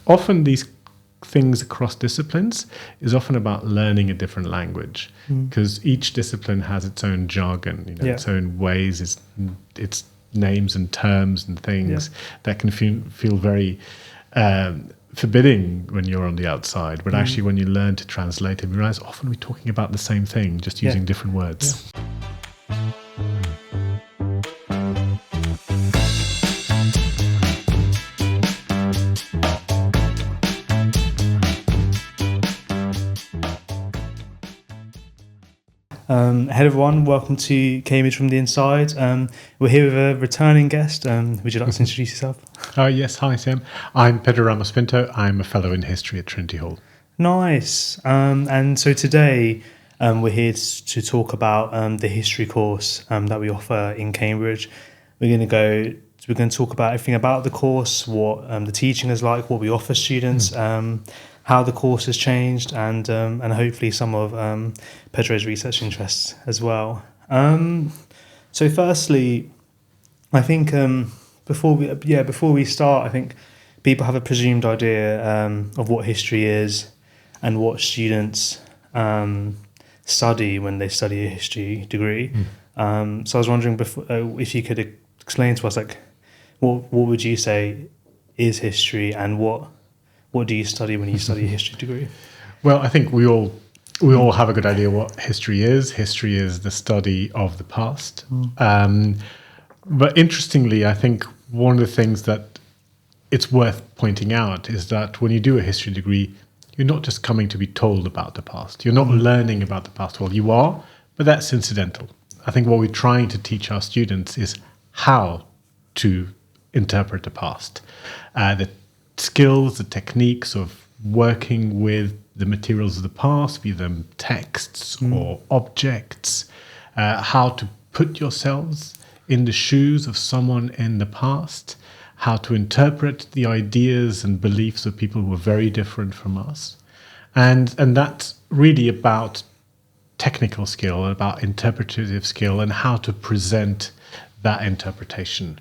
often these things across disciplines is often about learning a different language, because each discipline has its own jargon, its own ways, its names and terms and things that can feel very forbidding when you're on the outside. But actually, when you learn to translate it, you realize often we're talking about the same thing, just using different words. Hello everyone, welcome to Cambridge from the Inside. We're here with a returning guest. Would you like to introduce yourself? Yes, hi Sam. I'm Pedro Ramos Pinto. I'm a fellow in history at Trinity Hall. Nice. And so today we're here to talk about the history course that we offer in Cambridge. We're going to talk about everything about the course, what the teaching is like, what we offer students, how the course has changed, and hopefully some of Pedro's research interests as well. So firstly, I think before we start, I think people have a presumed idea of what history is and what students study when they study a history degree. So I was wondering if you could explain to us, like, what would you say is history, and what do you study when you study a history degree? Well, I think we all have a good idea what history is. History is the study of the past. But interestingly, I think one of the things that it's worth pointing out is that when you do a history degree, you're not just coming to be told about the past. You're not learning about the past. Well, you are, but that's incidental. I think what we're trying to teach our students is how to interpret the past. The skills, the techniques of working with the materials of the past, be them texts or objects, how to put yourselves in the shoes of someone in the past, how to interpret the ideas and beliefs of people who were very different from us. And that's really about technical skill, about interpretative skill, and how to present that interpretation.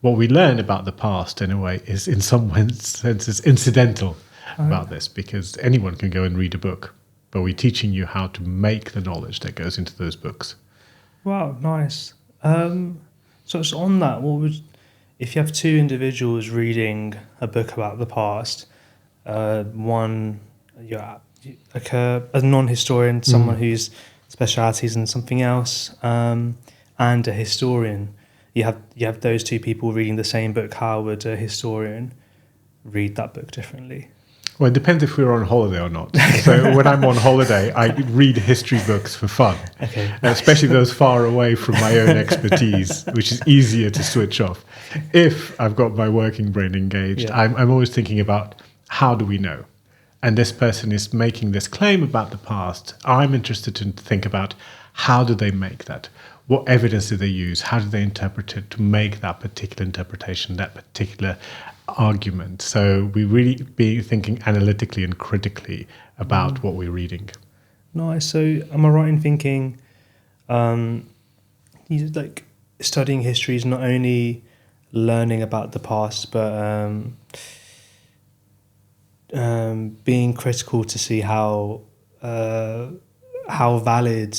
What we learn about the past, in a way, is in some senses incidental about this, because anyone can go and read a book, but we're teaching you how to make the knowledge that goes into those books. Wow, nice. So it's on that, if you have two individuals reading a book about the past, one, like a non-historian, someone whose speciality is in something else, and a historian, you have those two people reading the same book. How would a historian read that book differently? Well, it depends if we're on holiday or not. So when I'm on holiday, I read history books for fun, especially those far away from my own expertise, which is easier to switch off. If I've got my working brain engaged, I'm always thinking about, how do we know? And this person is making this claim about the past. I'm interested to think about, how do they make that? What evidence do they use? How do they interpret it to make that particular interpretation, that particular argument? So we really be thinking analytically and critically about what we're reading. Nice. So am I right in thinking like studying history is not only learning about the past, but being critical to see how valid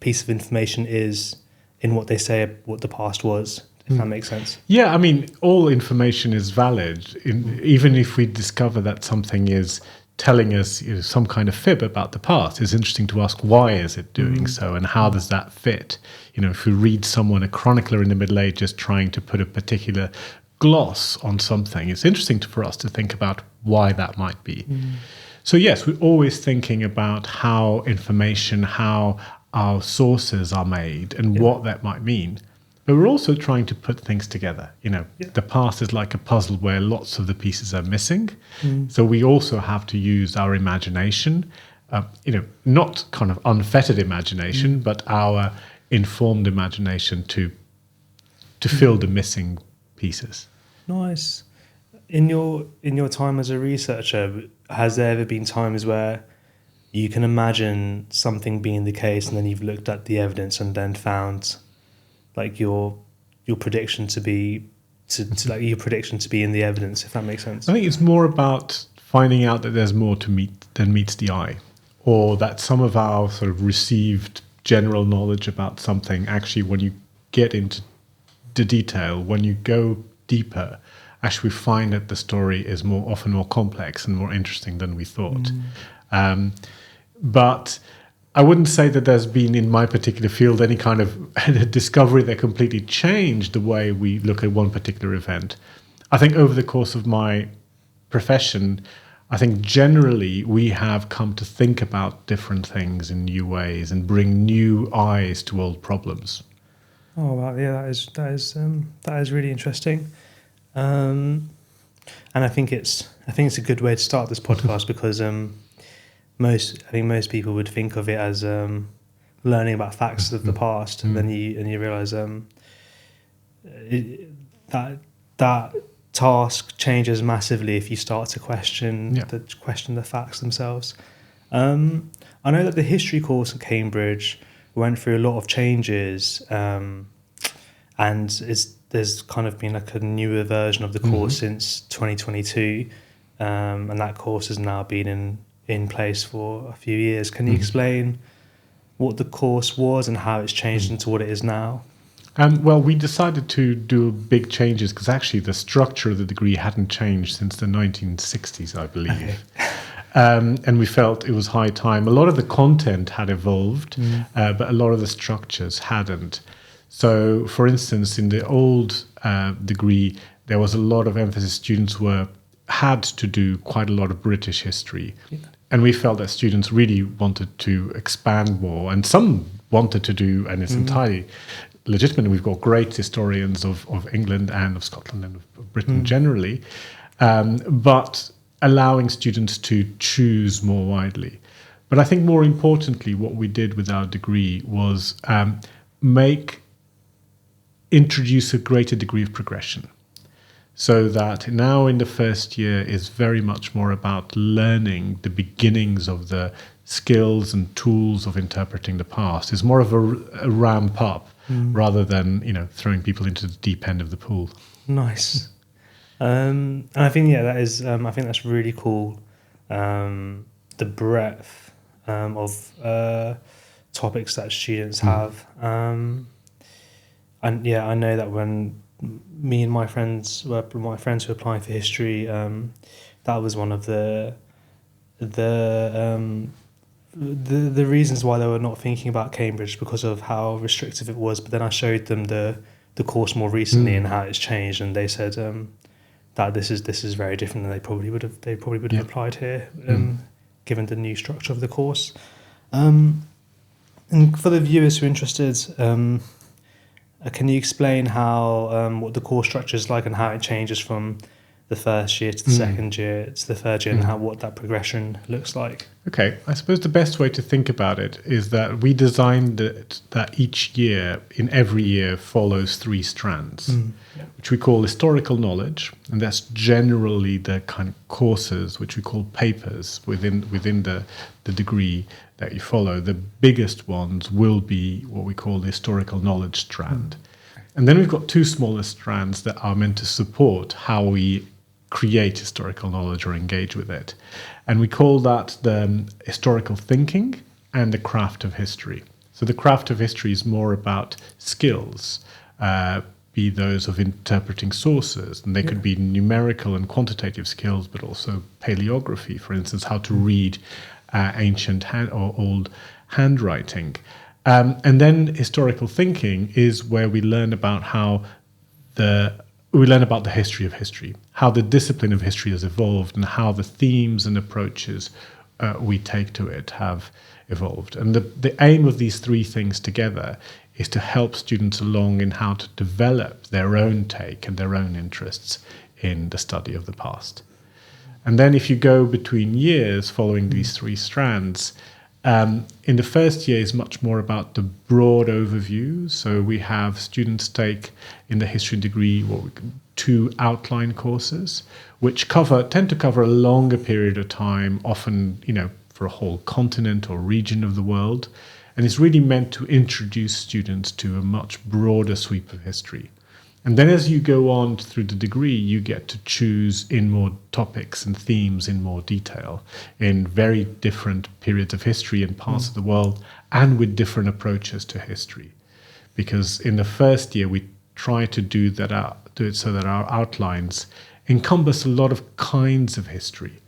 piece of information is in what they say what the past was, if that makes sense? Yeah, I mean, all information is valid. Even if we discover that something is telling us some kind of fib about the past, it's interesting to ask, why is it doing so, and how does that fit? If we read someone, a chronicler in the Middle Ages, trying to put a particular gloss on something, it's interesting for us to think about why that might be. So yes, we're always thinking about how information, how our sources are made, and what that might mean. But we're also trying to put things together. The past is like a puzzle where lots of the pieces are missing. So we also have to use our imagination, not kind of unfettered imagination, but our informed imagination to fill the missing pieces. Nice. In your time as a researcher, has there ever been times where you can imagine something being the case, and then you've looked at the evidence and then found like your prediction to be to like your prediction to be in the evidence, if that makes sense. I think it's more about finding out that there's more to than meets the eye, or that some of our sort of received general knowledge about something, actually, when you get into the detail, when you go deeper, actually we find that the story is often more complex and more interesting than we thought. But I wouldn't say that there's been, in my particular field, any kind of discovery that completely changed the way we look at one particular event. I think over the course of my profession, I think generally we have come to think about different things in new ways and bring new eyes to old problems. Oh wow, yeah, that is really interesting, and I think it's a good way to start this podcast because most people would think of it as learning about facts of the past, and then you realize that task changes massively if you start to question the facts themselves. I know that the history course at Cambridge went through a lot of changes, and there's kind of been like a newer version of the course since 2022, and that course has now been in place for a few years. Can you explain what the course was and how it's changed into what it is now? Well, we decided to do big changes because actually the structure of the degree hadn't changed since the 1960s, I believe. Okay. And we felt it was high time. A lot of the content had evolved, but a lot of the structures hadn't. So, for instance, in the old degree, there was a lot of emphasis. Students had to do quite a lot of British history. Yeah. And we felt that students really wanted to expand more. And some wanted to do, and it's entirely legitimate. We've got great historians of England and of Scotland and of Britain generally. But allowing students to choose more widely. But I think more importantly, what we did with our degree was introduce a greater degree of progression. So that now in the first year is very much more about learning the beginnings of the skills and tools of interpreting the past. It's more of a ramp up rather than, throwing people into the deep end of the pool. Nice. And I think that is. I think that's really cool. The breadth of topics that students have, and I know that when me and my friends were applying for history, that was one of the reasons why they were not thinking about Cambridge, because of how restrictive it was. But then I showed them the course more recently and how it's changed, and they said that this is very different, and they probably would have applied here, given the new structure of the course. And for the viewers who are interested, can you explain how what the course structure is like and how it changes from the first year to the second year to the third year, and what that progression looks like? Okay, I suppose the best way to think about it is that we designed it that each year, in every year, follows 3 strands, which we call historical knowledge, and that's generally the kind of courses which we call papers within the degree that you follow. The biggest ones will be what we call the historical knowledge strand. And then we've got 2 smaller strands that are meant to support how we create historical knowledge or engage with it. And we call that the historical thinking and the craft of history. So the craft of history is more about skills, be those of interpreting sources. And they could be numerical and quantitative skills, but also paleography, for instance, how to read ancient or old handwriting. And then historical thinking is where we learn about the history of history, how the discipline of history has evolved, and how the themes and approaches we take to it have evolved. And the aim of these 3 things together is to help students along in how to develop their own take and their own interests in the study of the past. And then if you go between years following these 3 strands, in the first year is much more about the broad overview. So we have students take in the history degree 2 outline courses, which tend to cover a longer period of time, often for a whole continent or region of the world, and it's really meant to introduce students to a much broader sweep of history. And then as you go on through the degree, you get to choose in more topics and themes in more detail in very different periods of history and parts of the world, and with different approaches to history. Because in the first year, we try to do it so that our outlines encompass a lot of kinds of history.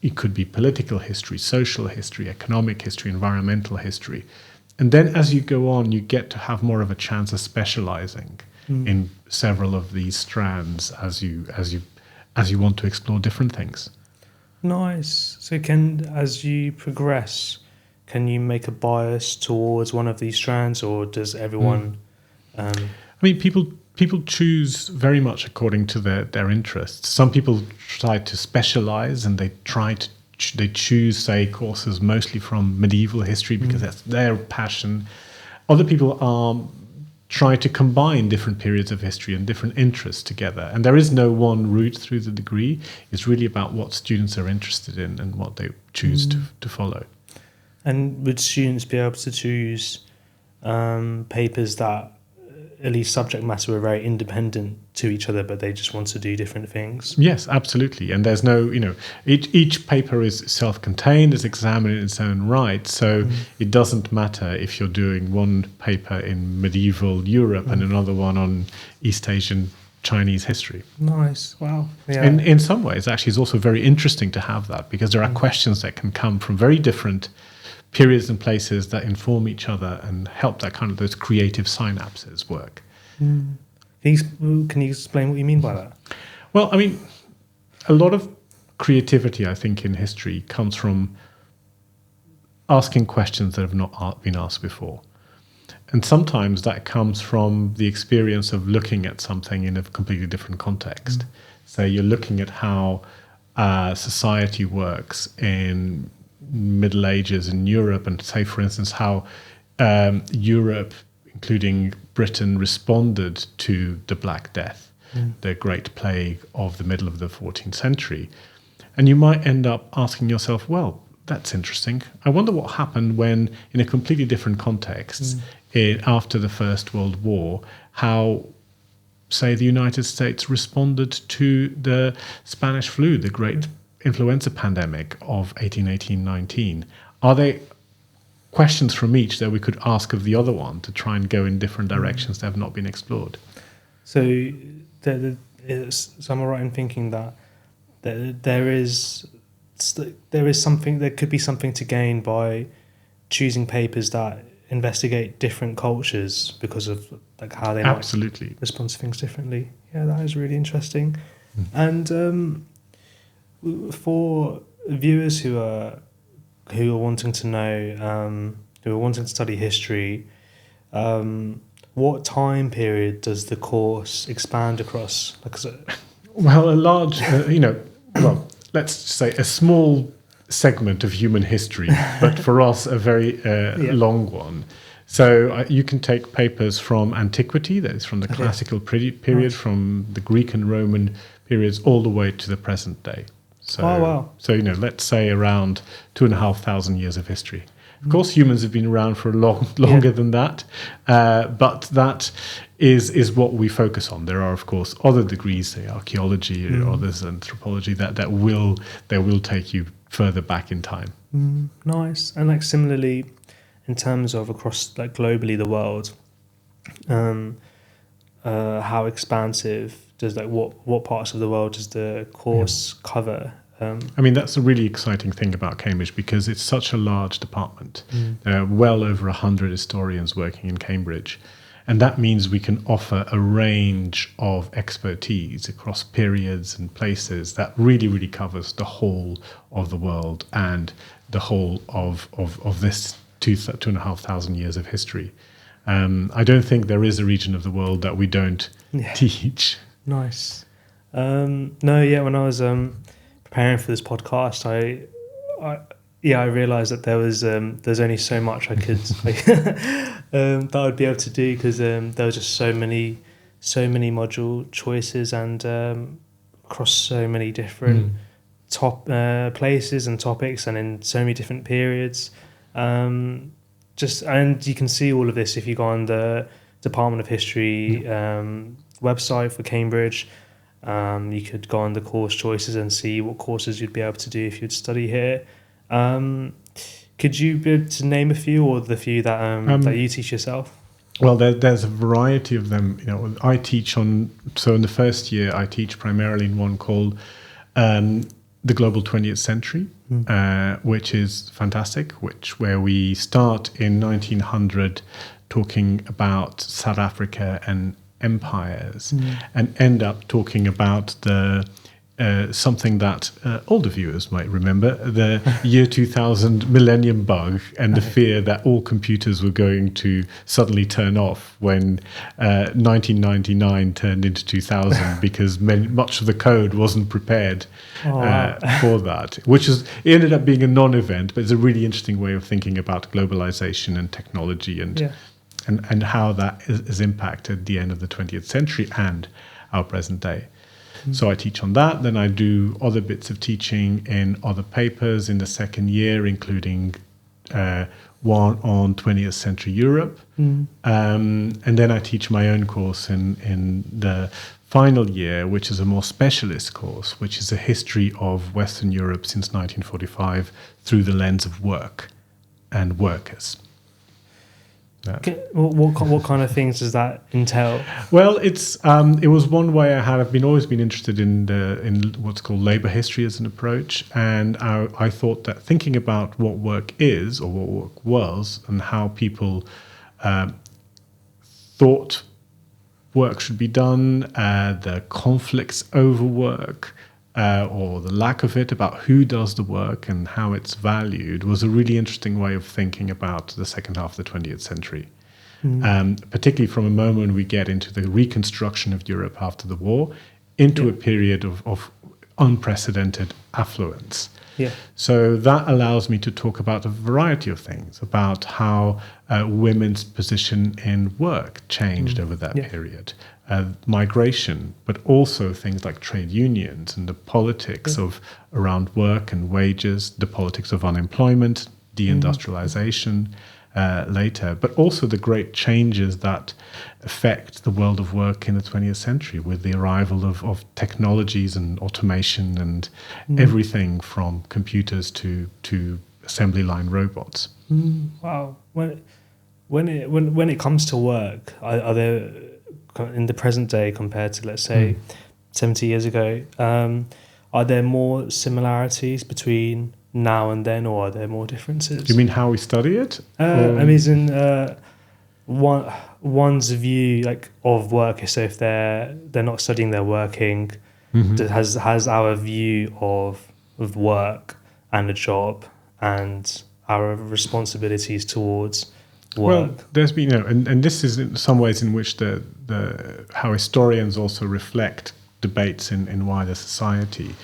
It could be political history, social history, economic history, environmental history. And then as you go on, you get to have more of a chance of specializing in several of these strands as you want to explore different things. Nice. So as you progress, can you make a bias towards one of these strands, or does everyone... I mean, people choose very much according to their interests. Some people try to specialize, and they choose, say, courses mostly from medieval history because that's their passion. Other people try to combine different periods of history and different interests together. And there is no one route through the degree. It's really about what students are interested in and what they choose to follow. And would students be able to choose papers that, at least subject matter, were very independent to each other, but they just want to do different things? Yes, absolutely. And there's no, each paper is self-contained, is examined in its own right. So it doesn't matter if you're doing one paper in medieval Europe and another one on East Asian Chinese history. Nice. Wow. Yeah. And in some ways, actually, it's also very interesting to have that, because there are questions that can come from very different periods and places that inform each other and help that kind of those creative synapses work. Can you explain what you mean by that? Well, I mean, a lot of creativity, I think, in history comes from asking questions that have not been asked before. And sometimes that comes from the experience of looking at something in a completely different context. So you're looking at how society works in Middle Ages in Europe, and say, for instance, how Europe, including Britain, responded to the Black Death, the Great Plague of the middle of the 14th century. And you might end up asking yourself, well, that's interesting. I wonder what happened when, in a completely different context, after the First World War, how, say, the United States responded to the Spanish flu, the great influenza pandemic of 1818-19. Are there questions from each that we could ask of the other one to try and go in different directions that have not been explored? So am I right in thinking that there is something, there could be something to gain by choosing papers that investigate different cultures because of like how they might respond to things differently? Yeah, that is really interesting. And for viewers who are wanting to know, who are wanting to study history, what time period does the course expand across? Well, a large, let's say a small segment of human history, but for us, a very long one. So you can take papers from antiquity, that is from the classical period, from the Greek and Roman periods, all the way to the present day. So, So let's say around 2,500 years of history. Of course, humans have been around for longer than that, but that is what we focus on. There are, of course, other degrees, say archaeology or others, anthropology, that will take you further back in time. Nice. And similarly, in terms of across globally the world, how expansive does what parts of the world does the course cover? I mean, that's a really exciting thing about Cambridge, because it's such a large department. There are well over 100 historians working in Cambridge. And that means we can offer a range of expertise across periods and places that really, really covers the whole of the world and the whole of this 2,500 years of history. I don't think there is a region of the world that we don't teach. Nice. When I was preparing for this podcast, I realised that there's only so much I could that I'd be able to do, because there were just so many module choices and across so many different places and topics and in so many different periods. And you can see all of this if you go on the Department of History website for Cambridge. You could go on the course choices and see what courses you'd be able to do if you'd study here. Could you be able to name a few, or the few that you teach yourself? Well, there's a variety of them. I teach so in the first year, I teach primarily in one called the Global 20th Century, which is fantastic, where we start in 1900 talking about South Africa and empires and end up talking about the something that older viewers might remember, the year 2000 millennium bug and the fear that all computers were going to suddenly turn off when 1999 turned into 2000 because much of the code wasn't prepared for that, it ended up being a non-event, but it's a really interesting way of thinking about globalization and technology and how that is impacted the end of the 20th century and our present day. So I teach on that. Then I do other bits of teaching in other papers in the second year, including one on 20th century Europe. And then I teach my own course in the final year, which is a more specialist course, which is a history of Western Europe since 1945 through the lens of work and workers. What kind of things does that entail? Well, it was one way I've always been interested in what's called labor history as an approach, and I thought that thinking about what work is or what work was and how people thought work should be done, the conflicts over work, or the lack of it, about who does the work and how it's valued, was a really interesting way of thinking about the second half of the 20th century. Particularly from a moment we get into the reconstruction of Europe after the war, into a period of unprecedented affluence. So that allows me to talk about a variety of things, about how women's position in work changed over that period. Migration, but also things like trade unions and the politics of around work and wages, the politics of unemployment, deindustrialization later, but also the great changes that affect the world of work in the 20th century with the arrival of technologies and automation and everything from computers to assembly line robots. Wow. When it comes to work, are there, in the present day compared to, let's say, 70 years ago, are there more similarities between now and then, or are there more differences? You mean how we study it? I mean, one's view of work is, so if they're not studying, they're working. Has our view of work and a job and our responsibilities towards work. Well, there's been, and this is in some ways in which the how historians also reflect debates in wider society.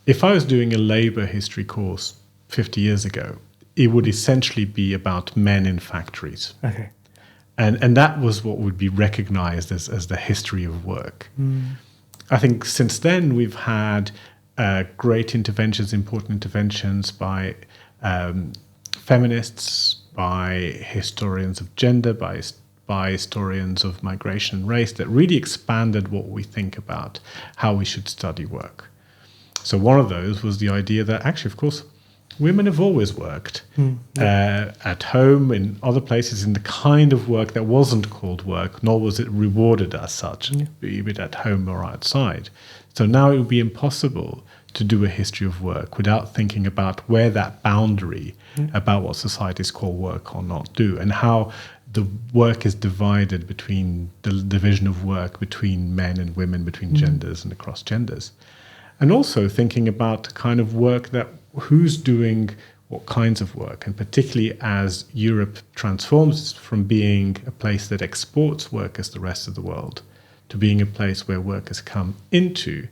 If I was doing a labor history course 50 years ago, it would essentially be about men in factories. Okay. And that was what would be recognized as the history of work. I think since then we've had great interventions, important interventions by feminists, by historians of gender, by historians of migration and race, that really expanded what we think about how we should study work. So one of those was the idea that actually, of course, women have always worked at home, in other places, in the kind of work that wasn't called work, nor was it rewarded as such, be it at home or outside. So now it would be impossible to do a history of work without thinking about where that boundary about what societies call work or not do, and how the work is divided between the division of work between men and women, between genders and across genders. And also thinking about the kind of work that who's doing what kinds of work, and particularly as Europe transforms from being a place that exports workers to the rest of the world to being a place where workers come into.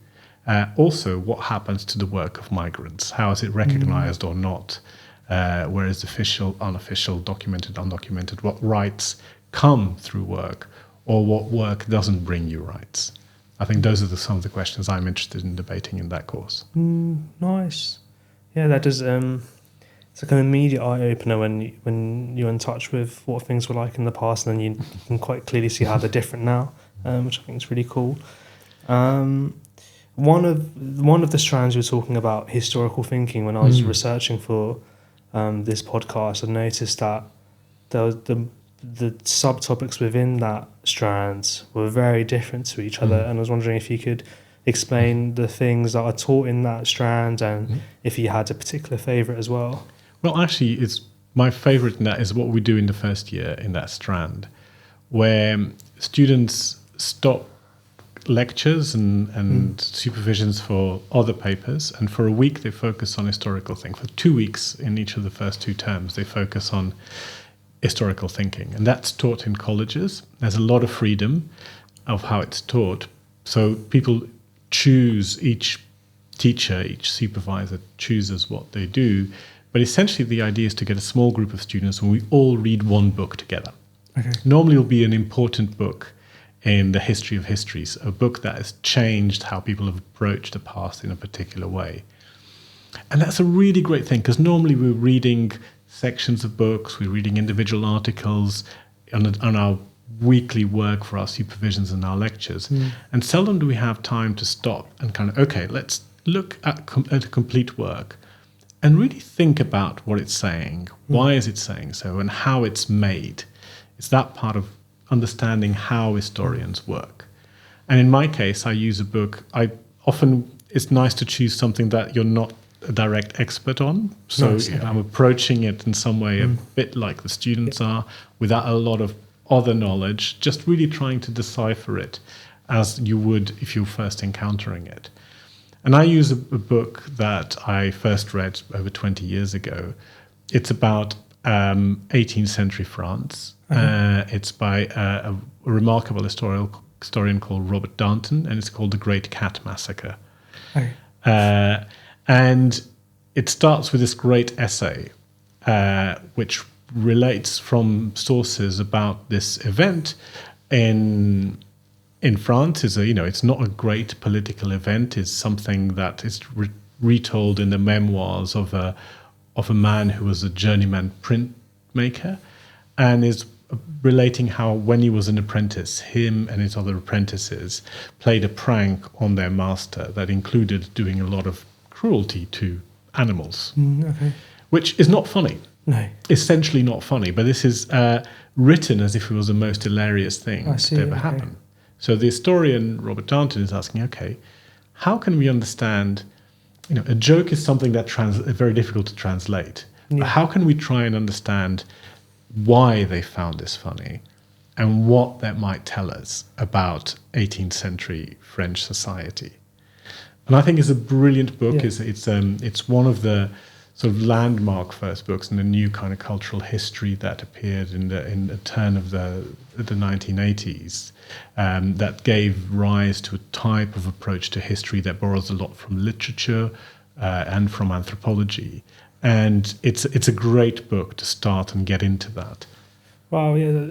Also, what happens to the work of migrants? How is it recognized or not? Where is official, unofficial, documented, undocumented? What rights come through work, or what work doesn't bring you rights? I think those are some of the questions I'm interested in debating in that course. Nice. Yeah, that does. It's like an immediate eye opener when you're in touch with what things were like in the past, and then you can quite clearly see how they're different now. which I think is really cool. One of the strands you were talking about, historical thinking, when I was researching for this podcast, I noticed that the subtopics within that strand were very different to each other, and I was wondering if you could explain the things that are taught in that strand, and if you had a particular favourite as well. Well, actually, it's my favourite in that is what we do in the first year in that strand, where students stop lectures and supervisions for other papers, and for a week they focus on historical thinking. For 2 weeks in each of the first 2 terms, they focus on historical thinking, and that's taught in colleges. There's a lot of freedom of how it's taught, so people choose, each teacher, each supervisor chooses what they do, but essentially the idea is to get a small group of students and we all read one book together. Okay. Normally it'll be an important book in the history of histories, a book that has changed how people have approached the past in a particular way. And that's a really great thing, because normally we're reading sections of books, we're reading individual articles on our weekly work for our supervisions and our lectures. And seldom do we have time to stop and kind of, okay, let's look at a complete work and really think about what it's saying, why is it saying so, and how it's made. It's that part of understanding how historians work. And in my case, I use a book. It's nice to choose something that you're not a direct expert on. So Nice, okay. I'm approaching it in some way a bit like the students are, without a lot of other knowledge, just really trying to decipher it as you would if you're first encountering it. And I use a book that I first read over 20 years ago. It's about 18th century France. It's by a remarkable historian called Robert Darnton, and it's called The Great Cat Massacre. Okay. And it starts with this great essay, which relates from sources about this event in France. It's not a great political event. It's something that is retold in the memoirs of a man who was a journeyman printmaker, and is relating how when he was an apprentice, him and his other apprentices played a prank on their master that included doing a lot of cruelty to animals, Okay. which is not funny. No. Essentially not funny, but this is written as if it was the most hilarious thing I see, that ever okay. happened. So the historian Robert Darnton is asking, okay, how can we understand, a joke is something that very difficult to translate. Yeah. How can we try and understand why they found this funny and what that might tell us about 18th century French society? And I think it's a brilliant book. Yeah. It's one of the sort of landmark first books in the new kind of cultural history that appeared in the turn of the 1980s, that gave rise to a type of approach to history that borrows a lot from literature and from anthropology. And it's a great book to start and get into that. Wow. Yeah.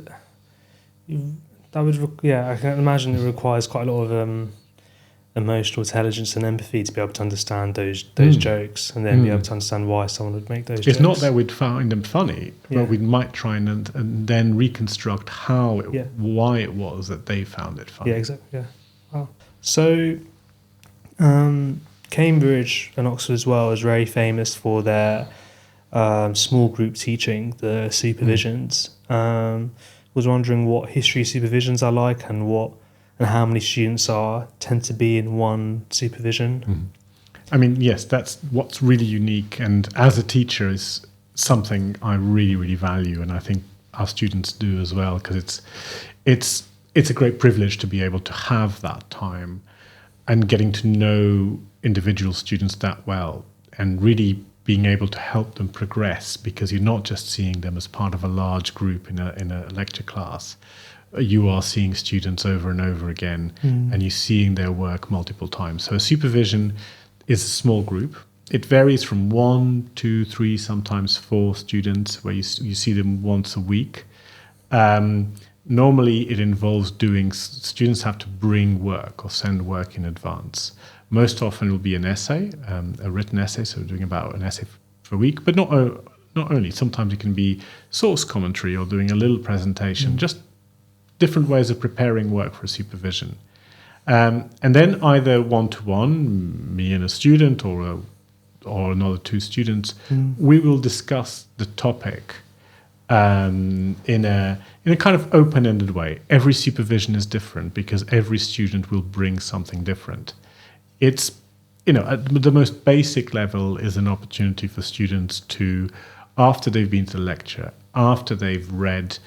That would. I can imagine it requires quite a lot of emotional intelligence and empathy to be able to understand those jokes, and then be able to understand why someone would make those jokes. It's not that we'd find them funny, Yeah. but we might try and then reconstruct why it was that they found it funny. Yeah, exactly. Yeah. Wow. So, Cambridge and Oxford as well is very famous for their small group teaching, the supervisions. Was wondering what history supervisions are like, and how many students tend to be in one supervision. I mean, yes, that's what's really unique, and as a teacher is something I really, really value, and I think our students do as well, because it's a great privilege to be able to have that time and getting to know individual students that well, and really being able to help them progress, because you're not just seeing them as part of a large group in a lecture class. You are seeing students over and over again, and you're seeing their work multiple times. So a supervision is a small group. It varies from 1, 2, 3, sometimes 4 students, where you see them once a week. Normally it involves students have to bring work or send work in advance. Most often it will be an essay, a written essay, so we're doing about an essay per week, but not only. Sometimes it can be source commentary or doing a little presentation, just different ways of preparing work for supervision. And then either one-to-one, me and a student or another two students, we will discuss the topic in a kind of open-ended way. Every supervision is different because every student will bring something different. It's, at the most basic level is an opportunity for students to, after they've been to the lecture, after they've read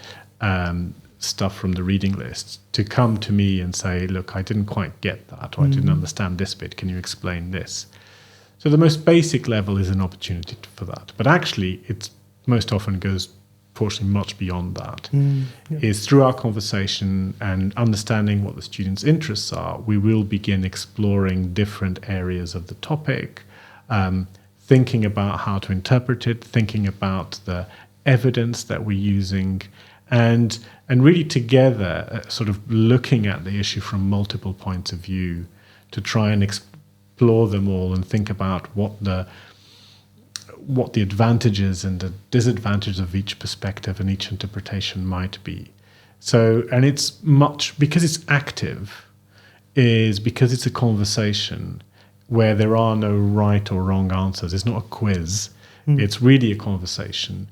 stuff from the reading list, to come to me and say, look, I didn't quite get that, or I didn't understand this bit, can you explain this? So the most basic level is an opportunity for that. But actually, it most often goes, fortunately, much beyond that. Is through our conversation and understanding what the students' interests are, we will begin exploring different areas of the topic, thinking about how to interpret it, thinking about the evidence that we're using, and really together sort of looking at the issue from multiple points of view to try and explore them all and think about what the advantages and the disadvantages of each perspective and each interpretation might be. So, and it's much, because it's active, is because it's a conversation where there are no right or wrong answers. It's not a quiz. It's really a conversation.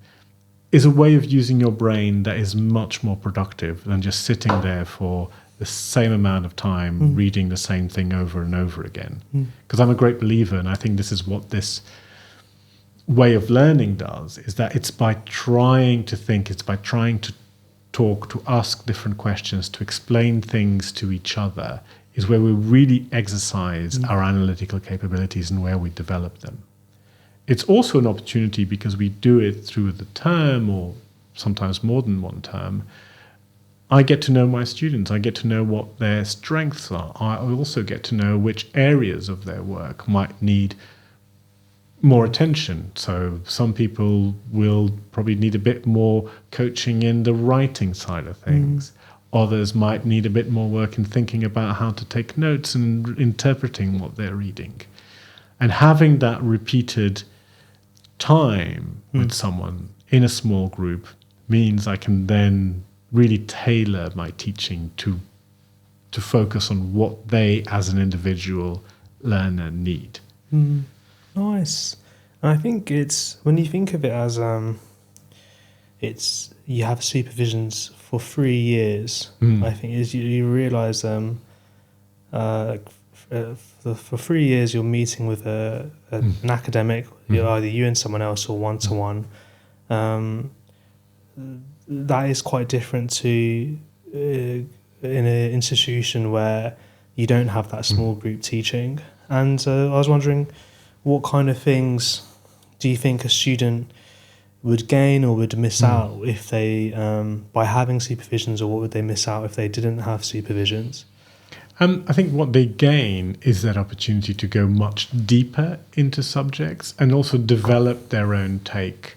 Is a way of using your brain that is much more productive than just sitting there for the same amount of time reading the same thing over and over again. Because I'm a great believer, and I think this is what this way of learning does, is that it's by trying to think, it's by trying to talk, to ask different questions, to explain things to each other, is where we really exercise our analytical capabilities and where we develop them. It's also an opportunity, because we do it through the term or sometimes more than one term. I get to know my students. I get to know what their strengths are. I also get to know which areas of their work might need more attention. So some people will probably need a bit more coaching in the writing side of things. Others might need a bit more work in thinking about how to take notes and interpreting what they're reading. And having that repeated time with someone in a small group means I can then really tailor my teaching to focus on what they as an individual learner need. Nice. And I think it's, when you think of it as it's, you have supervisions for 3 years. I think is you realise for 3 years you're meeting with an academic, either you and someone else or one-to-one. That is quite different to in an institution where you don't have that small group teaching. And I was wondering, what kind of things do you think a student would gain or would miss out if they, by having supervisions, or what would they miss out if they didn't have supervisions? I think what they gain is that opportunity to go much deeper into subjects and also develop their own take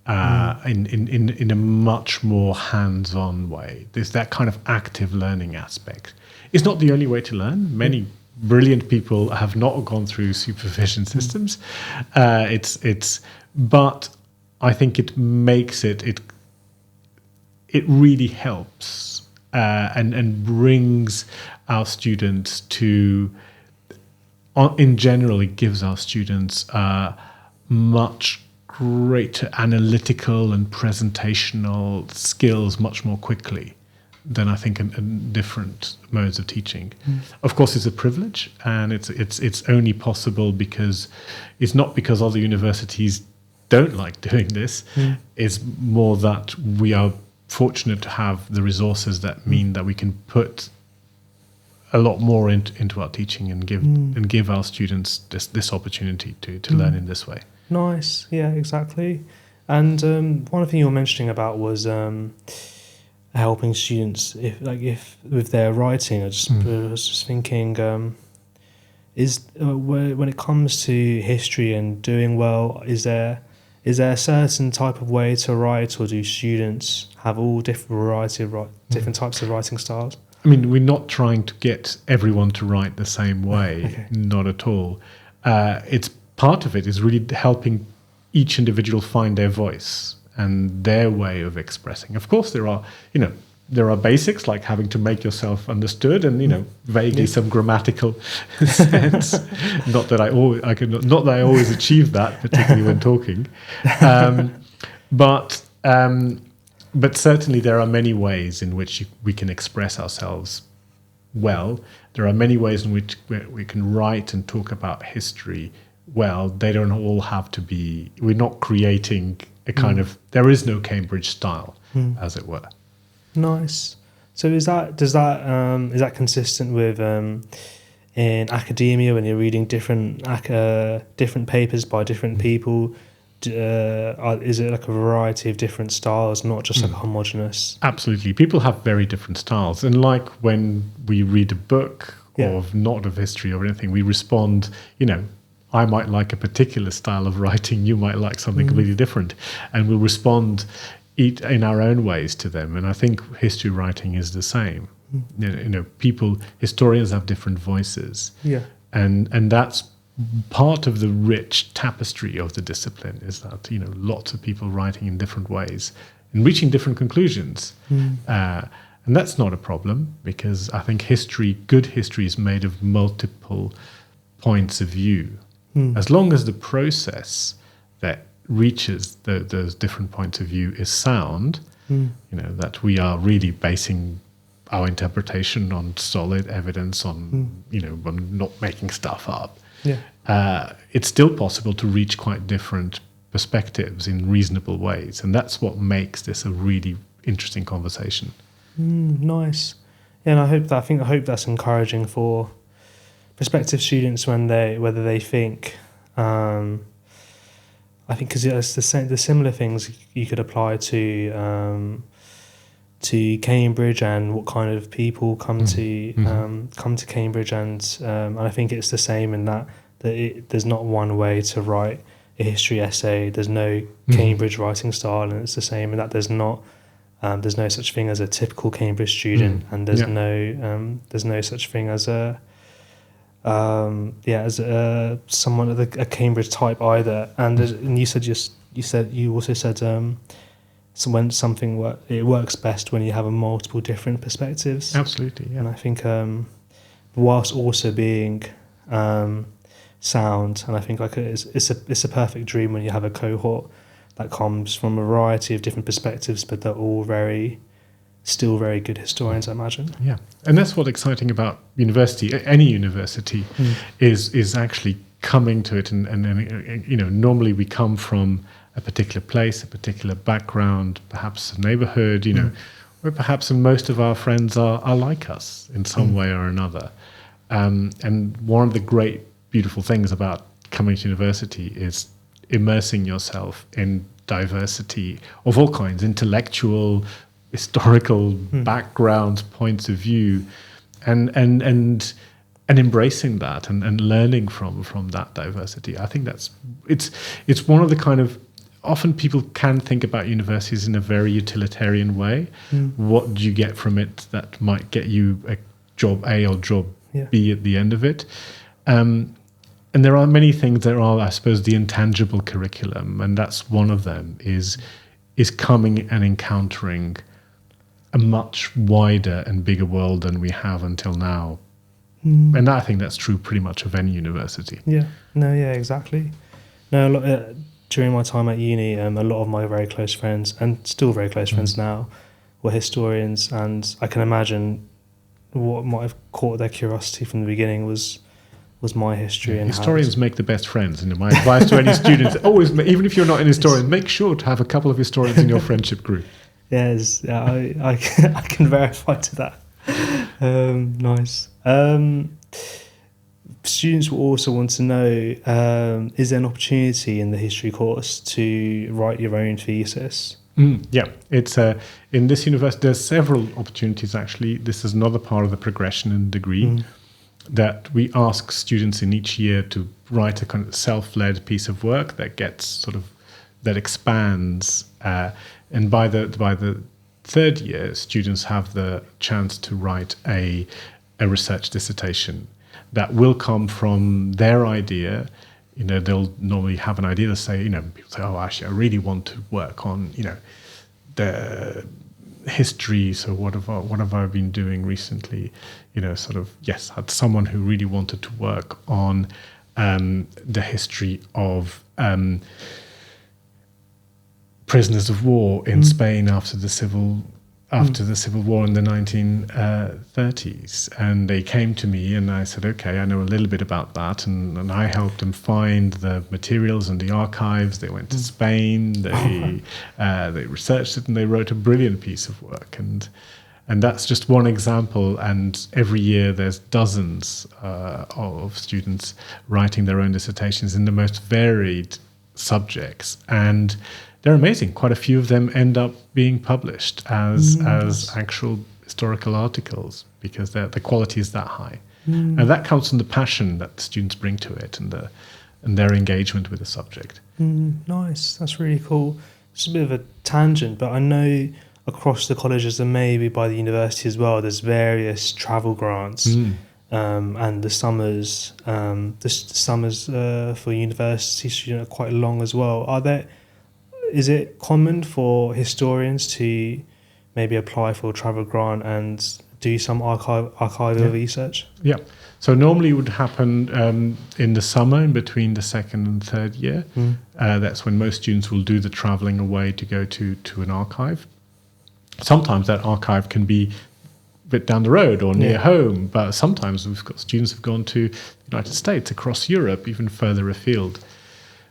in a much more hands-on way. There's that kind of active learning aspect. It's not the only way to learn. Many brilliant people have not gone through supervision systems. But I think it makes it really helps and brings our students to, in general, it gives our students much greater analytical and presentational skills much more quickly than I think in different modes of teaching. Of course, it's a privilege, and it's only possible because it's not because other universities don't like doing this. It's more that we are fortunate to have the resources that mean that we can put a lot more into our teaching and give our students this opportunity to learn in this way. Nice, yeah, exactly. And one thing you were mentioning about was helping students if with their writing. I was just thinking, when it comes to history and doing well, is there a certain type of way to write, or do students have all different types of writing styles? I mean, we're not trying to get everyone to write the same way, Okay. not at all. It's part of it is really helping each individual find their voice and their way of expressing. Of course, there are, there are basics like having to make yourself understood, and vaguely some grammatical sense. Not that I always achieve that, particularly when talking. But certainly there are many ways in which we can express ourselves well. There are many ways in which we can write and talk about history well. They don't all have to be. We're not creating a kind of. There is no Cambridge style, as it were. Nice. So is that consistent with in academia when you're reading different papers by different people? Is it like a variety of different styles, not just like homogenous? Absolutely. People have very different styles. And like when we read a book not of history or anything, we respond, I might like a particular style of writing, you might like something completely different. And we'll respond in our own ways to them. And I think history writing is the same. Historians have different voices. Yeah. And that's part of the rich tapestry of the discipline, is that lots of people writing in different ways and reaching different conclusions, and that's not a problem, because I think good history is made of multiple points of view, as long as the process that reaches those different points of view is sound. That we are really basing our interpretation on solid evidence, on on not making stuff up. Yeah. It's still possible to reach quite different perspectives in reasonable ways, and that's what makes this a really interesting conversation. Nice. Yeah, and I hope that's encouraging for prospective students whether they think. I think because it's the similar things you could apply to Cambridge, and what kind of people come to Cambridge, and I think it's the same in that there's not one way to write a history essay. There's no Cambridge writing style, and it's the same in that there's no such thing as a typical Cambridge student, and there's no such thing as someone of a Cambridge type either. And you also said so when it works best when you have multiple different perspectives. Absolutely, yeah. And I think whilst also being sound, and I think it's a perfect dream when you have a cohort that comes from a variety of different perspectives, but they're all still very good historians, I imagine. Yeah, and that's what's exciting about university. Any university is actually coming to it, and normally we come from a particular place, a particular background, perhaps a neighborhood, where perhaps most of our friends are like us in some way or another. And one of the great, beautiful things about coming to university is immersing yourself in diversity of all kinds, intellectual, historical backgrounds, points of view, and embracing that and learning from that diversity. I think it's one of the kind of. Often people can think about universities in a very utilitarian way. What do you get from it that might get you a job A or job B at the end of it? And there are many things. There are, I suppose, the intangible curriculum, and that's one of them, is coming and encountering a much wider and bigger world than we have until now. And I think that's true pretty much of any university. Yeah. No, yeah, exactly. No, during my time at uni, a lot of my very close friends, and still very close friends now, were historians, and I can imagine what might have caught their curiosity from the beginning was my history. And historians make the best friends. And my advice to any students, always, even if you're not an historian, make sure to have a couple of historians in your friendship group. Yes, I can verify to that. Nice. Students will also want to know, is there an opportunity in the history course to write your own thesis? Yeah, it's in this university, there's several opportunities actually. This is another part of the progression in degree, that we ask students in each year to write a kind of self-led piece of work that expands, and by the third year, students have the chance to write a research dissertation that will come from their idea. They'll normally have an idea to say, people say, oh, actually, I really want to work on, the history. So what have I been doing recently? Sort of, yes, had someone who really wanted to work on the history of prisoners of war in Spain after the Civil War in the 1930s. And they came to me and I said, okay, I know a little bit about that. And I helped them find the materials and the archives. They went to Spain, they researched it, and they wrote a brilliant piece of work. And that's just one example. And every year there's dozens of students writing their own dissertations in the most varied subjects. And they're amazing. Quite a few of them end up being published as actual historical articles because the quality is that high. And that comes from the passion that the students bring to it and their engagement with the subject. Nice. That's really cool. It's a bit of a tangent, but I know across the colleges and maybe by the university as well, there's various travel grants and the summers for university students are quite long as well. Is it common for historians to maybe apply for a travel grant and do some archival research? Yeah. So normally it would happen in the summer, in between the second and third year. That's when most students will do the travelling away to go to an archive. Sometimes that archive can be a bit down the road or near home, but sometimes we've got students who've gone to the United States, across Europe, even further afield.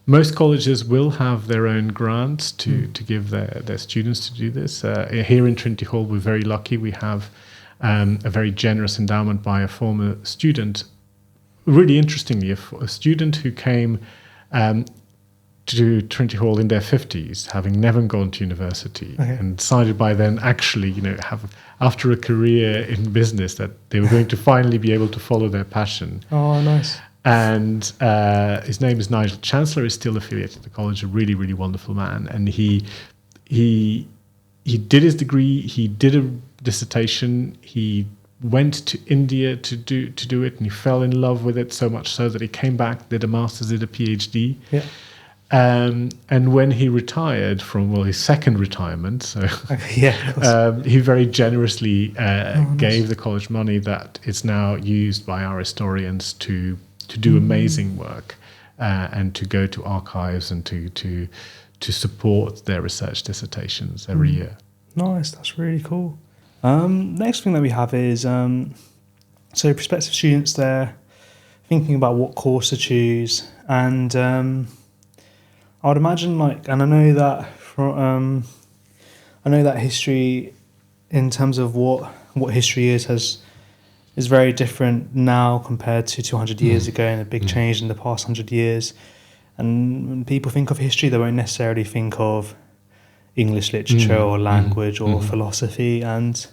Most colleges will have their own grants to give their students to do this. Here in Trinity Hall, we're very lucky. We have a very generous endowment by a former student. Really interestingly, a student who came to Trinity Hall in their 50s, having never gone to university, and decided by then actually, have after a career in business that they were going to finally be able to follow their passion. Oh, nice. And his name is Nigel Chancellor. He's still affiliated to the college. A really, really wonderful man. And he did his degree. He did a dissertation. He went to India to do it, and he fell in love with it so much so that he came back, did a master's, did a PhD. Yeah. And when he retired from his second retirement, he very generously gave the college money that is now used by our historians to do amazing work and to go to archives and to support their research dissertations every year. Nice, that's really cool. Next thing that we have is so prospective students there thinking about what course to choose, and I would imagine and I know that history, in terms of what history is very different now compared to 200 years ago, and a big change in the past 100 years. And when people think of history, they won't necessarily think of English literature or language or philosophy. And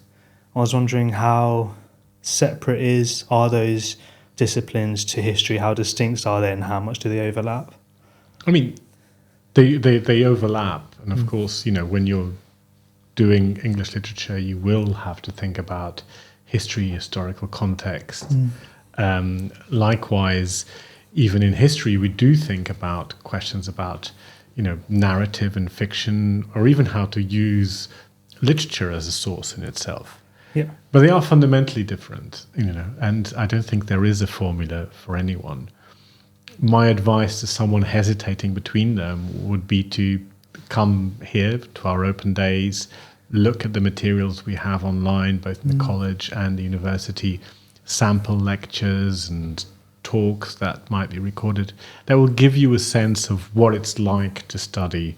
I was wondering how separate are those disciplines to history? How distinct are they, and how much do they overlap? I mean, they overlap. And of course, when you're doing English literature, you will have to think about history, historical context. Likewise, even in history, we do think about questions about, narrative and fiction, or even how to use literature as a source in itself. Yeah. But they are fundamentally different, and I don't think there is a formula for anyone. My advice to someone hesitating between them would be to come here to our open days, look at the materials we have online, both in the college and the university, sample lectures and talks that might be recorded. That will give you a sense of what it's like to study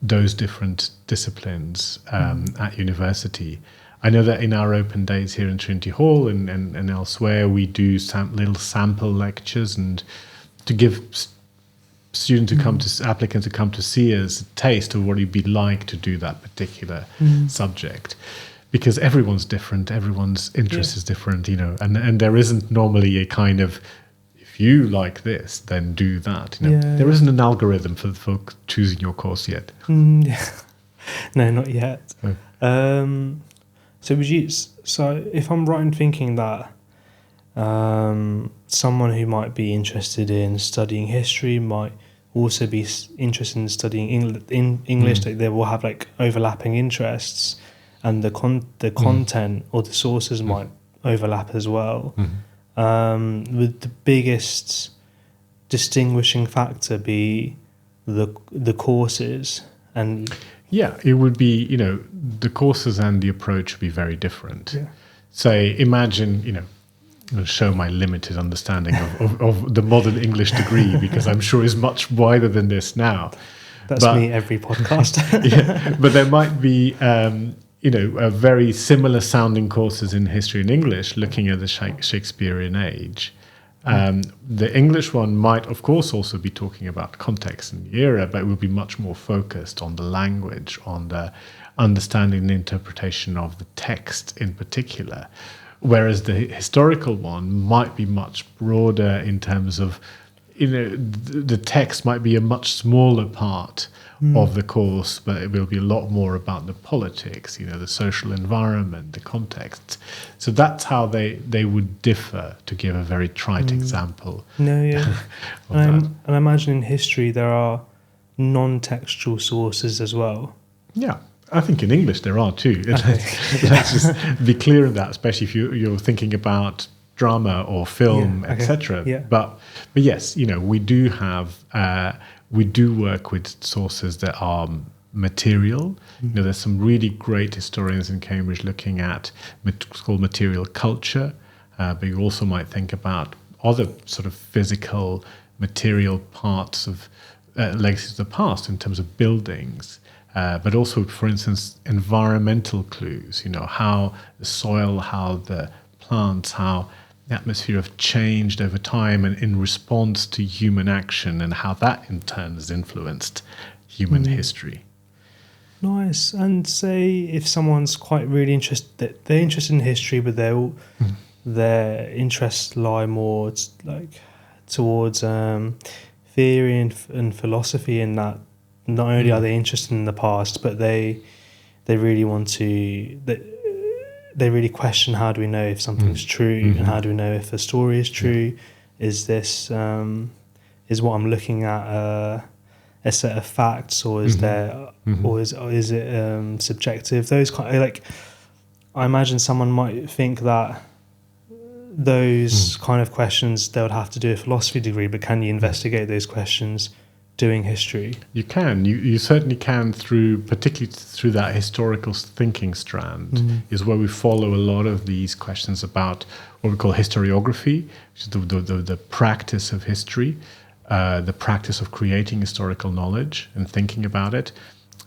those different disciplines at university. I know that in our open days here in Trinity Hall and elsewhere, we do little sample lectures, and to give applicants who come to see us a taste of what it'd be like to do that particular subject. Because everyone's different, everyone's interest is different, and there isn't normally a kind of, if you like this, then do that. There isn't an algorithm for choosing your course yet. No, not yet. No. So if I'm right in thinking that someone who might be interested in studying history might also be interested in studying English, they will have overlapping interests. and the content or the sources might overlap as well. Would the biggest distinguishing factor be the courses? And yeah, it would be, the courses and the approach would be very different. Yeah. Say, imagine, I'm going to show my limited understanding of the modern English degree, because I'm sure it's much wider than this now. That's me every podcast. Yeah, but there might be, a very similar sounding courses in history and English looking at the Shakespearean age. The English one might, of course, also be talking about context and the era, but it will be much more focused on the language, on the understanding and interpretation of the text in particular. Whereas the historical one might be much broader in terms of, the text might be a much smaller part of the course, but it will be a lot more about the politics, the social environment, the context. So that's how they would differ, to give a very trite example. No, yeah. And I imagine in history there are non-textual sources as well. Yeah. I think in English there are too. Okay. Let's just be clear on that, especially if you're thinking about drama or film, etc. Yeah. But yes, we do have we do work with sources that are material. There's some really great historians in Cambridge looking at what's called material culture, but you also might think about other sort of physical, material parts of legacies of the past in terms of buildings. But also, for instance, environmental clues, how the soil, how the plants, how the atmosphere have changed over time and in response to human action, and how that in turn has influenced human history. Nice. And say if someone's quite really interested, they're interested in history, but their interests lie more towards theory and philosophy, in that not only are they interested in the past, but they really want to, they really question, how do we know if something's true, and how do we know if a story is true? Is this is what I'm looking at a set of facts, or is there or is it subjective? Those I imagine someone might think that those kind of questions, they would have to do a philosophy degree, but can you investigate those questions doing history? You can. You certainly can, particularly through that historical thinking strand, is where we follow a lot of these questions about what we call historiography, which is the practice of history, the practice of creating historical knowledge and thinking about it,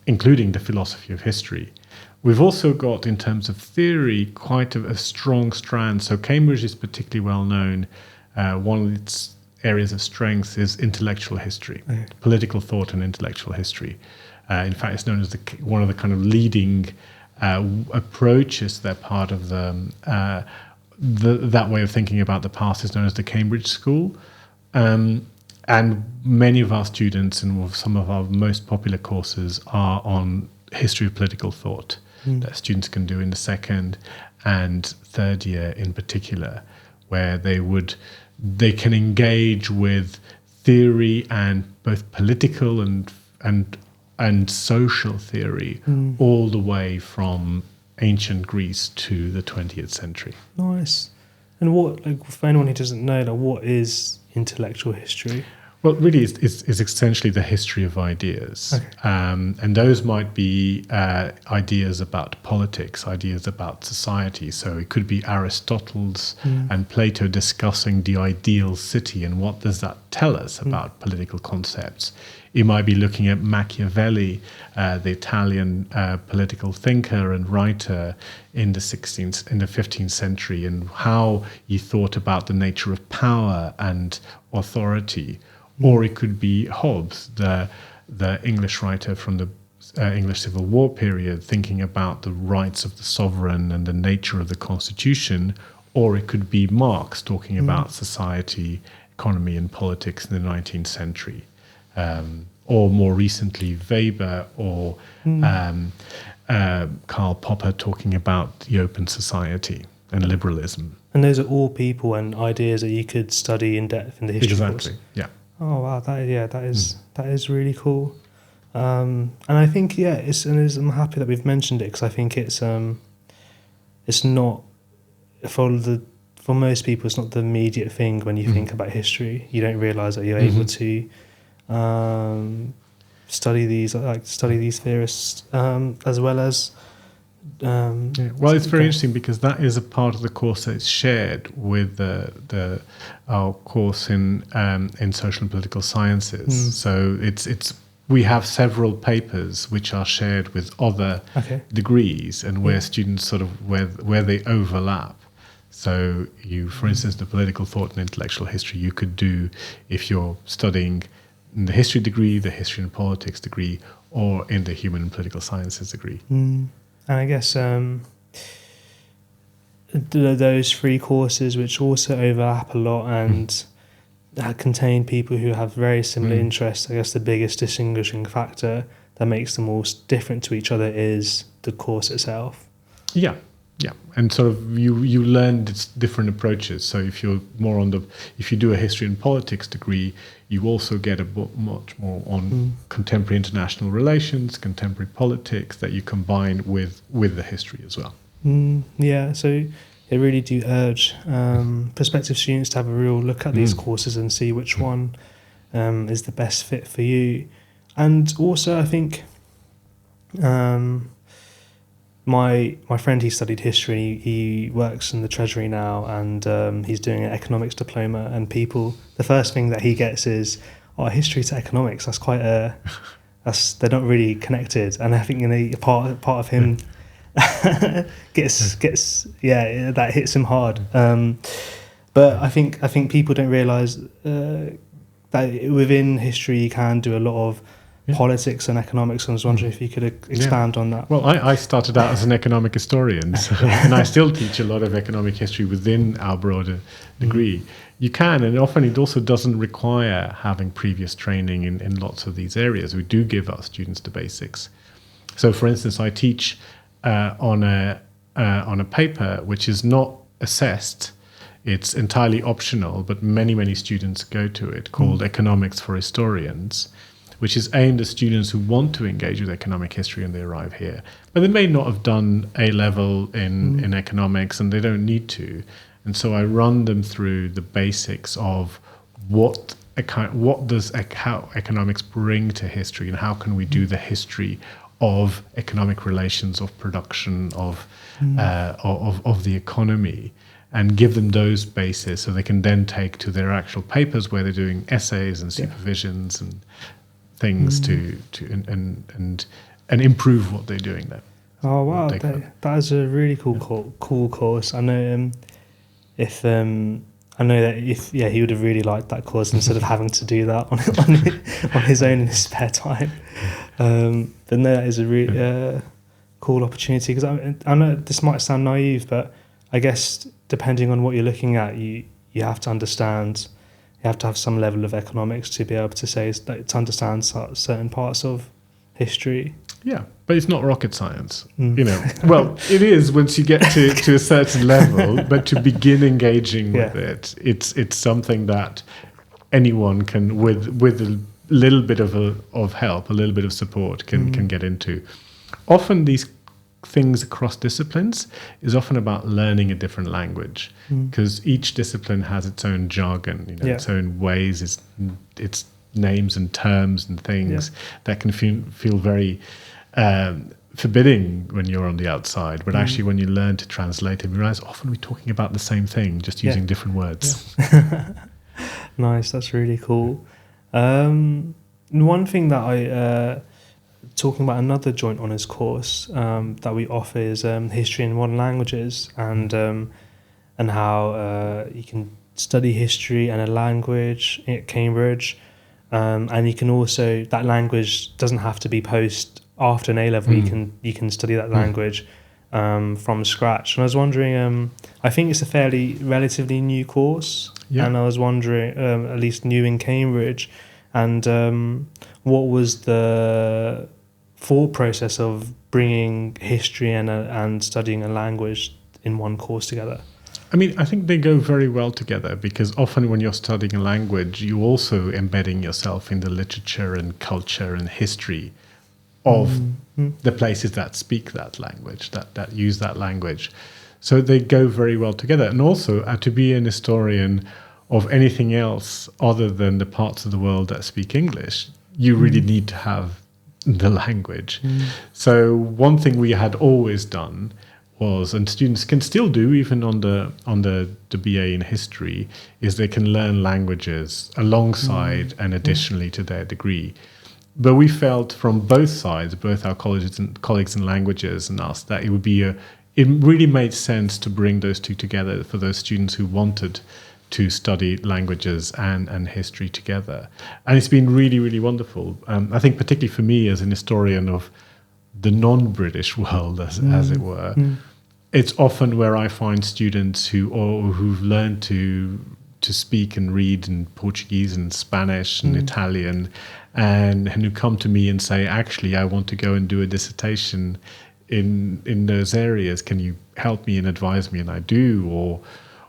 including the philosophy of history. We've also got, in terms of theory, quite a strong strand. So Cambridge is particularly well known. One of its areas of strength is intellectual history, political thought and intellectual history. In fact, it's known as one of the kind of leading approaches. They're part of that way of thinking about the past is known as the Cambridge School. And many of our students and some of our most popular courses are on history of political thought that students can do in the second and third year in particular, where they can engage with theory, and both political and social theory, all the way from ancient Greece to the 20th century. Nice. And what, for anyone who doesn't know, what is intellectual history? Well, really, it's essentially the history of ideas. Okay. And those might be ideas about politics, ideas about society. So it could be Aristotle's and Plato discussing the ideal city and what does that tell us about political concepts. You might be looking at Machiavelli, the Italian political thinker and writer in the 15th century, and how he thought about the nature of power and authority. Or it could be Hobbes, the English writer from the English Civil War period, thinking about the rights of the sovereign and the nature of the constitution. Or it could be Marx talking about society, economy and politics in the 19th century. Or more recently, Weber or Karl Popper talking about the open society and liberalism. And those are all people and ideas that you could study in depth in the history course. Exactly, yeah. Oh wow, that is really cool. And I think I'm happy that we've mentioned it, because I think it's not for most people, it's not the immediate thing when you think about history. You don't realise that you're able to study these theorists as well as. Well, it's very interesting because that is a part of the course that is shared with our course in social and political sciences. So we have several papers which are shared with other degrees, and where students sort of where they overlap. So for instance, the political thought and intellectual history you could do if you're studying in the history degree, the history and politics degree, or in the human and political sciences degree. And I guess those three courses, which also overlap a lot and contain people who have very similar interests, I guess the biggest distinguishing factor that makes them all different to each other is the course itself. Yeah, and sort of you learn different approaches. So if you're more if you do a history and politics degree, you also get much more on contemporary international relations, contemporary politics that you combine with the history as well. So they really do urge prospective students to have a real look at these courses and see which one is the best fit for you. And also, I think my friend, he studied history. He works in the Treasury now, and he's doing an economics diploma. And the first thing that he gets is, history to economics. That's quite they're not really connected. And I think part of him gets that hits him hard. But I think people don't realise that within history you can do a lot of politics and economics. And I was wondering if you could expand on that. Well, I started out as an economic historian, and I still teach a lot of economic history within our broader degree. You can, and often it also doesn't require having previous training in lots of these areas. We do give our students the basics. So, for instance, I teach on a paper which is not assessed. It's entirely optional, but many students go to it, called Economics for Historians, which is aimed at students who want to engage with economic history when they arrive here. But they may not have done A-level in economics, and they don't need to. And so I run them through the basics of how economics bring to history, and how can we do the history of economic relations, of production, of the economy, and give them those bases so they can then take to their actual papers where they're doing essays and supervisions and things and improve what they're doing there. Oh wow, that is a really cool course. I know if he would have really liked that course instead of having to do that on his own in his spare time. But no, that is a really cool opportunity, because I know this might sound naive, but I guess depending on what you're looking at, you have to understand. You have to have some level of economics to be able to understand certain parts of history. Yeah, but it's not rocket science, Well, it is once you get to a certain level, but to begin engaging with it, it's something that anyone can, with a little bit of help, a little bit of support, can get into. Often these things across disciplines is often about learning a different language, because each discipline has its own jargon, its own ways, its names and terms and things that can feel very forbidding when you're on the outside. But actually, when you learn to translate it, you realize often we're talking about the same thing, just using different words. Nice, that's really cool. One thing that talking about another joint honours course that we offer is history in modern languages, and how you can study history and a language at Cambridge, and you can also, that language doesn't have to be post after an A-level. You can study that language from scratch. And I was wondering, I think it's a relatively new course, and I was wondering, at least new in Cambridge, and what was the thought process of bringing history and studying a language in one course together? I mean, I think they go very well together because often when you're studying a language, you're also embedding yourself in the literature and culture and history of the places that speak that language, that use that language. So they go very well together. And also, to be an historian of anything else other than the parts of the world that speak English, you really need to have the language. So one thing we had always done was, and students can still do even on the BA in history, is they can learn languages alongside and additionally to their degree. But we felt from both sides, both our colleagues in languages and us, that it would be it really made sense to bring those two together for those students who wanted to study languages and history together. And it's been really, really wonderful. I think particularly for me as an historian of the non-British world, as it were, it's often where I find students who've learned to speak and read in Portuguese and Spanish and Italian, and who come to me and say, actually, I want to go and do a dissertation in those areas. Can you help me and advise me? And I do.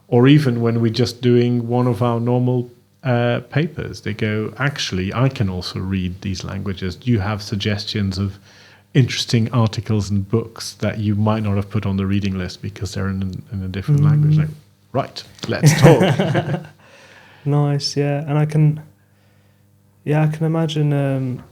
Or even when we're just doing one of our normal papers, they go, actually, I can also read these languages. Do you have suggestions of interesting articles and books that you might not have put on the reading list because they're in a different language? Like, right, let's talk. Nice, yeah. And I can imagine,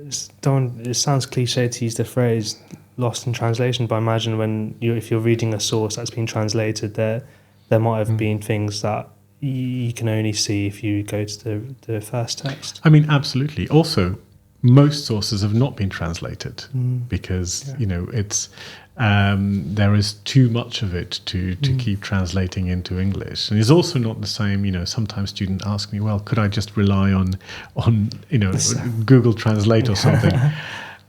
it sounds cliche to use the phrase lost in translation, but I imagine if you're reading a source that's been translated, there might have been things that you can only see if you go to the first text. I mean, absolutely. Also, most sources have not been translated because it's there is too much of it to keep translating into English, and it's also not the same. Sometimes students ask me, "Well, could I just rely on Google Translate or something?"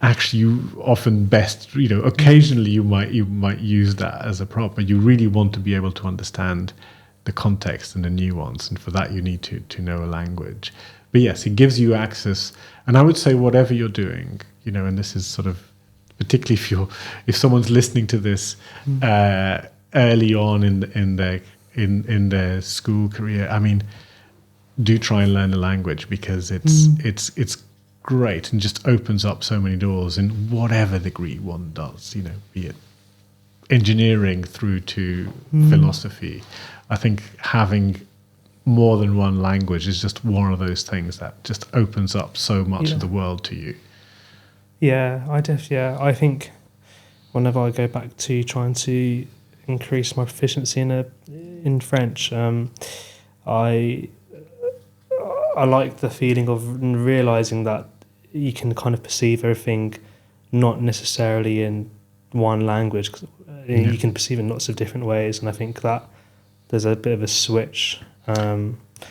Actually, you often best occasionally you might use that as a prop, but you really want to be able to understand the context and the nuance, and for that you need to know a language. But yes, it gives you access. And I would say whatever you're doing, and this is sort of particularly if someone's listening to this early on in their school career, I mean, do try and learn the language because it's great and just opens up so many doors in whatever degree one does, be it engineering through to philosophy. I think having more than one language is just one of those things that just opens up so much of the world to you. I think whenever I go back to trying to increase my proficiency in French, I like the feeling of realizing that you can kind of perceive everything not necessarily in one language. You can perceive it in lots of different ways, and I think that there's a bit of a switch.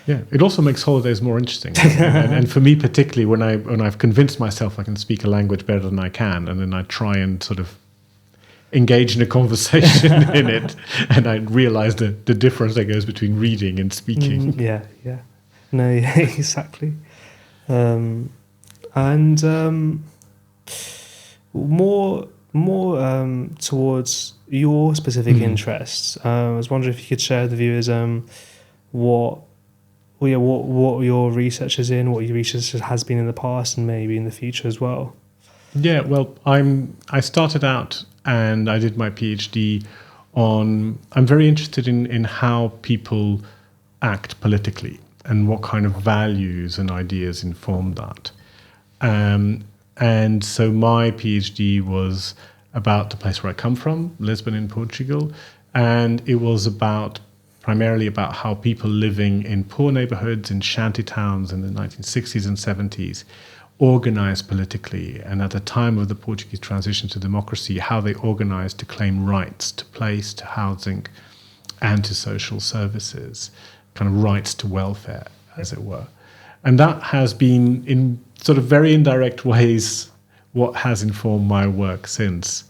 It also makes holidays more interesting. and for me particularly, when I've convinced myself I can speak a language better than I can, and then I try and sort of engage in a conversation in it, and I realize the difference that goes between reading and speaking. Exactly. More towards your specific interests. I was wondering if you could share with the viewers what your research is in, what your research has been in the past, and maybe in the future as well. Yeah, well, I started out and I did my PhD on. I'm very interested in how people act politically and what kind of values and ideas inform that. And so my PhD was about the place where I come from, Lisbon in Portugal, and it was primarily about how people living in poor neighborhoods in shanty towns in the 1960s and 70s organized politically, and at the time of the Portuguese transition to democracy, how they organized to claim rights to place, to housing, and to social services, kind of rights to welfare, as it were. And that has been, in sort of very indirect ways, what has informed my work since.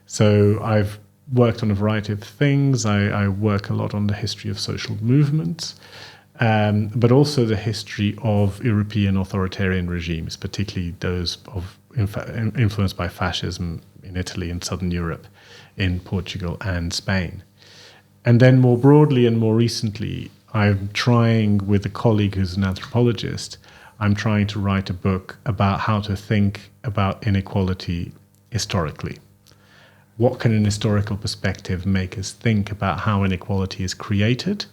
So I've worked on a variety of things. I work a lot on the history of social movements, but also the history of European authoritarian regimes, particularly those influenced by fascism in Italy and Southern Europe, in Portugal and Spain. And then more broadly and more recently, I'm trying, with a colleague who's an anthropologist, I'm trying to write a book about how to think about inequality historically. What can an historical perspective make us think about how inequality is created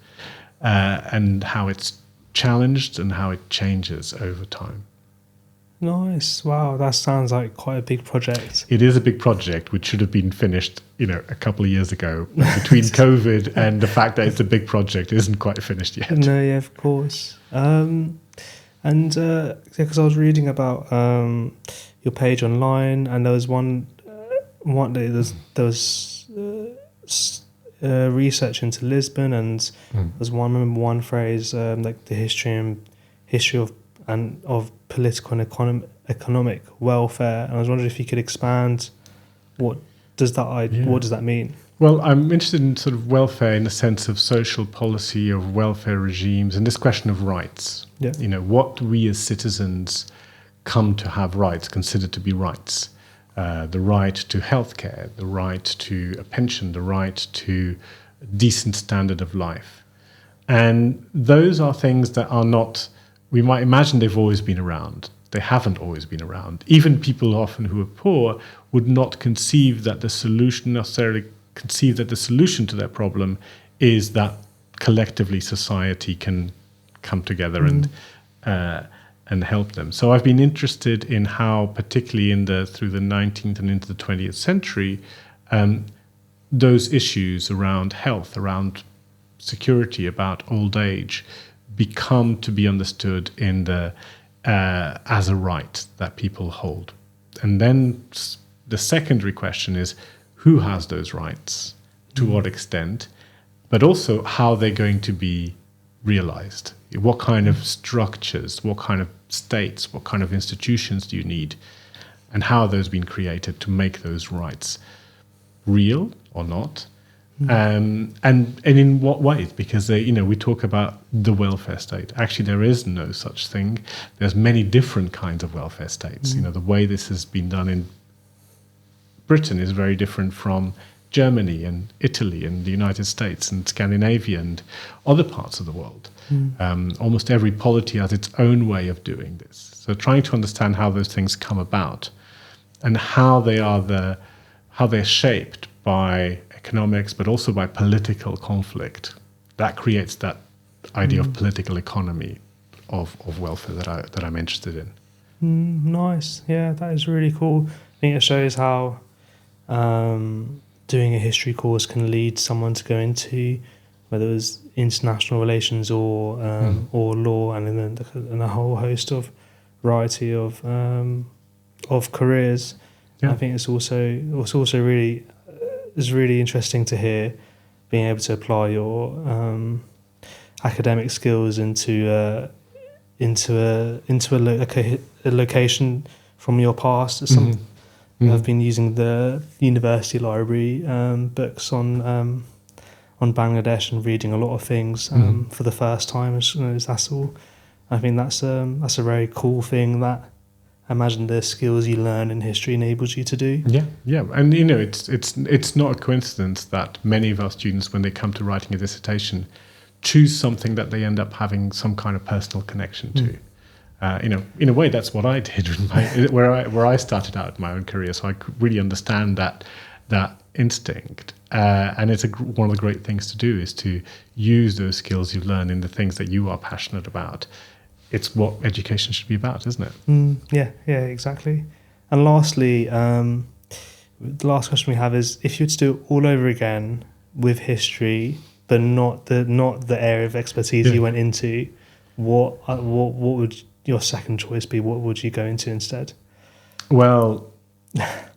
and how it's challenged and how it changes over time? Nice. Wow, that sounds like quite a big project. It is a big project, which should have been finished, a couple of years ago. But between COVID and the fact that it's a big project, it isn't quite finished yet. No, yeah, of course. Because I was reading about your page online, and there was research into Lisbon, and there's one phrase like the history of political and economic welfare. And I was wondering if you could expand. What does that mean? Well, I'm interested in sort of welfare in the sense of social policy, of welfare regimes, and this question of rights. Yeah. What we as citizens come to have rights, consider to be rights. The right to healthcare, the right to a pension, the right to a decent standard of life. And those are things that are not, we might imagine they've always been around. They haven't always been around. Even people often who are poor would not conceive that the solution to their problem is that collectively society can come together and help them. So I've been interested in how, particularly through the 19th and into the 20th century, those issues around health, around security, about old age, become to be understood as a right that people hold. And then the secondary question is, who has those rights, to what extent, but also how they're going to be realized. What kind of structures, what kind of states, what kind of institutions do you need, and how are those being created to make those rights real or not? And in what ways? Because we talk about the welfare state. Actually, there is no such thing. There's many different kinds of welfare states. The way this has been done in Britain is very different from Germany and Italy and the United States and Scandinavia and other parts of the world. Almost every polity has its own way of doing this. So trying to understand how those things come about and how they're shaped by economics, but also by political conflict, that creates that idea of political economy of welfare that I'm interested in. Nice. Yeah, that is really cool. I think it shows how doing a history course can lead someone to go into whether it was international relations or law, and then a whole host of variety of careers. Yeah. I think it's also really interesting to hear being able to apply your academic skills into a location from your past. I've been using the university library books on Bangladesh and reading a lot of things for the first time. That's all. I think that's a very cool thing that I imagine the skills you learn in history enables you to do. Yeah, and it's not a coincidence that many of our students, when they come to writing a dissertation, choose something that they end up having some kind of personal connection to. In a way, that's what I did where I started out in my own career. So I could really understand that instinct, and it's one of the great things to do is to use those skills you learn in the things that you are passionate about. It's what education should be about, isn't it? Yeah, exactly. And lastly, the last question we have is: if you were to do it all over again with history, but not the area of expertise you went into, what would your second choice be? What would you go into instead? Well,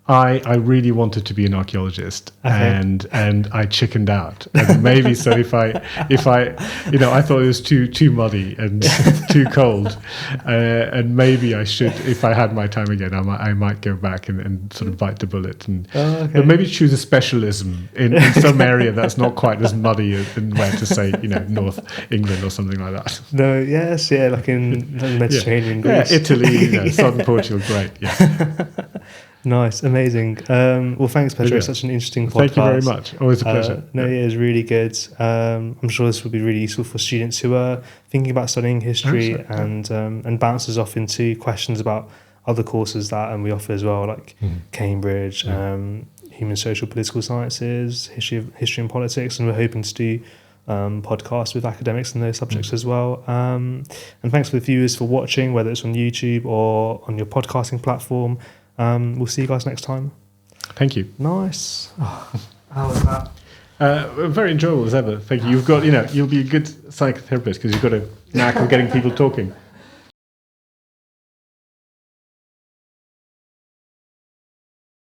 I really wanted to be an archaeologist, and I chickened out. And maybe so if I I thought it was too muddy and too cold, and maybe I should, if I had my time again, I might go back and sort of bite the bullet but maybe choose a specialism in some area that's not quite as muddy and where to say North England or something like that. No, yes, yeah, like in the Mediterranean, Greece. Italy, southern Portugal, great, yeah. Nice, amazing. Well, thanks, Pedro. Brilliant. Such an interesting podcast. Thank you very much. Always a pleasure. No, it is really good. I'm sure this will be really useful for students who are thinking about studying history, and bounces off into questions about other courses that we offer as well, like Cambridge, human social political sciences, history and politics, and we're hoping to do podcasts with academics in those subjects as well. And thanks for the viewers for watching, whether it's on YouTube or on your podcasting platform. We'll see you guys next time. Thank you. Nice. Oh, how was that? Very enjoyable as ever. Thank you. You've got, you'll be a good psychotherapist because you've got a knack of getting people talking.